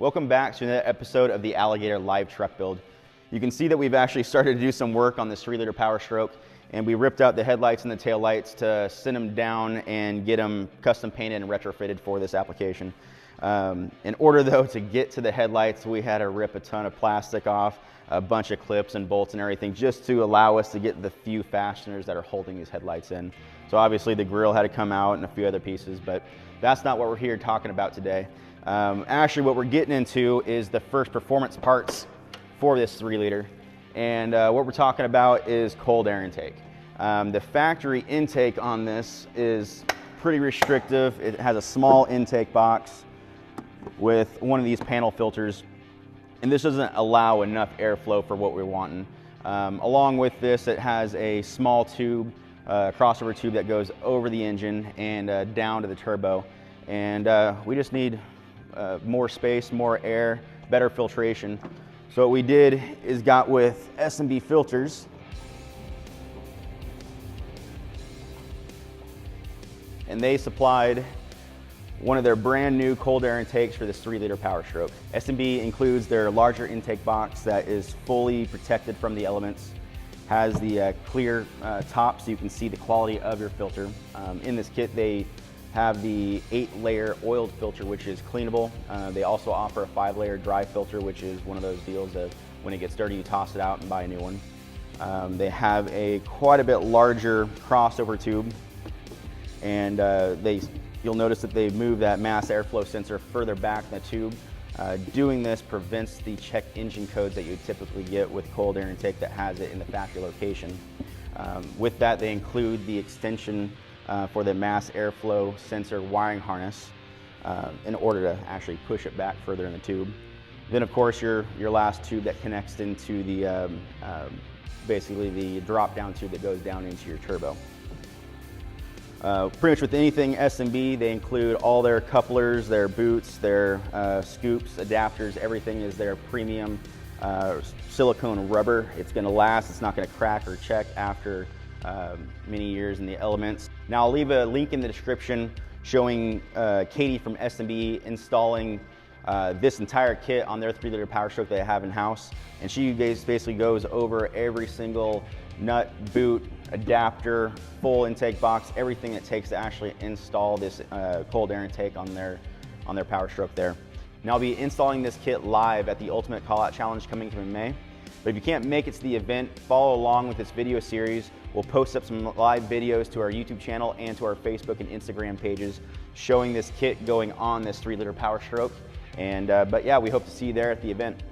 Welcome back to another episode of the Alligator live truck build. You can see that we've actually started to do some work on this 3-liter Powerstroke, and we ripped out the headlights and the tail lights to send them down and get them custom painted and retrofitted for this application. In order though to get to the headlights, we had to rip a ton of plastic off, a bunch of clips and bolts and everything, just to allow us to get the few fasteners that are holding these headlights in. So obviously the grill had to come out and a few other pieces, but that's not what we're here talking about today. Actually what we're getting into is the first performance parts for this 3-liter. And what we're talking about is cold air intake. The factory intake on this is pretty restrictive. It has a small intake box with one of these panel filters, and this doesn't allow enough airflow for what we're wanting. Along with this, it has a small tube, crossover tube that goes over the engine and down to the turbo. And we just need more space, more air, better filtration. So what we did is got with S&B filters, and they supplied one of their brand new cold air intakes for this 3-liter Powerstroke. S&B includes their larger intake box that is fully protected from the elements, has the clear top so you can see the quality of your filter. In this kit they have the 8-layer oiled filter, which is cleanable. They also offer a 5-layer dry filter, which is one of those deals that when it gets dirty you toss it out and buy a new one. They have a quite a bit larger crossover tube, and you'll notice that they've moved that mass airflow sensor further back in the tube. Doing this prevents the check engine codes that you typically get with cold air intake that has it in the factory location. With that, they include the extension for the mass airflow sensor wiring harness in order to actually push it back further in the tube. Then of course your last tube that connects into the basically the drop down tube that goes down into your turbo. Pretty much with anything S&B, they include all their couplers, their boots, their scoops, adapters, everything is their premium silicone rubber. It's going to last, it's not going to crack or check after many years in the elements. Now I'll leave a link in the description showing Katie from S&B installing this entire kit on their 3-liter Powerstroke they have in-house, and she basically goes over every single nut, boot, adapter, full intake box, everything it takes to actually install this cold air intake on their Powerstroke there. Now I'll be installing this kit live at the Ultimate Callout Challenge coming up in May. But if you can't make it to the event, follow along with this video series. We'll post up some live videos to our YouTube channel and to our Facebook and Instagram pages showing this kit going on this 3-liter Powerstroke. And but yeah, we hope to see you there at the event.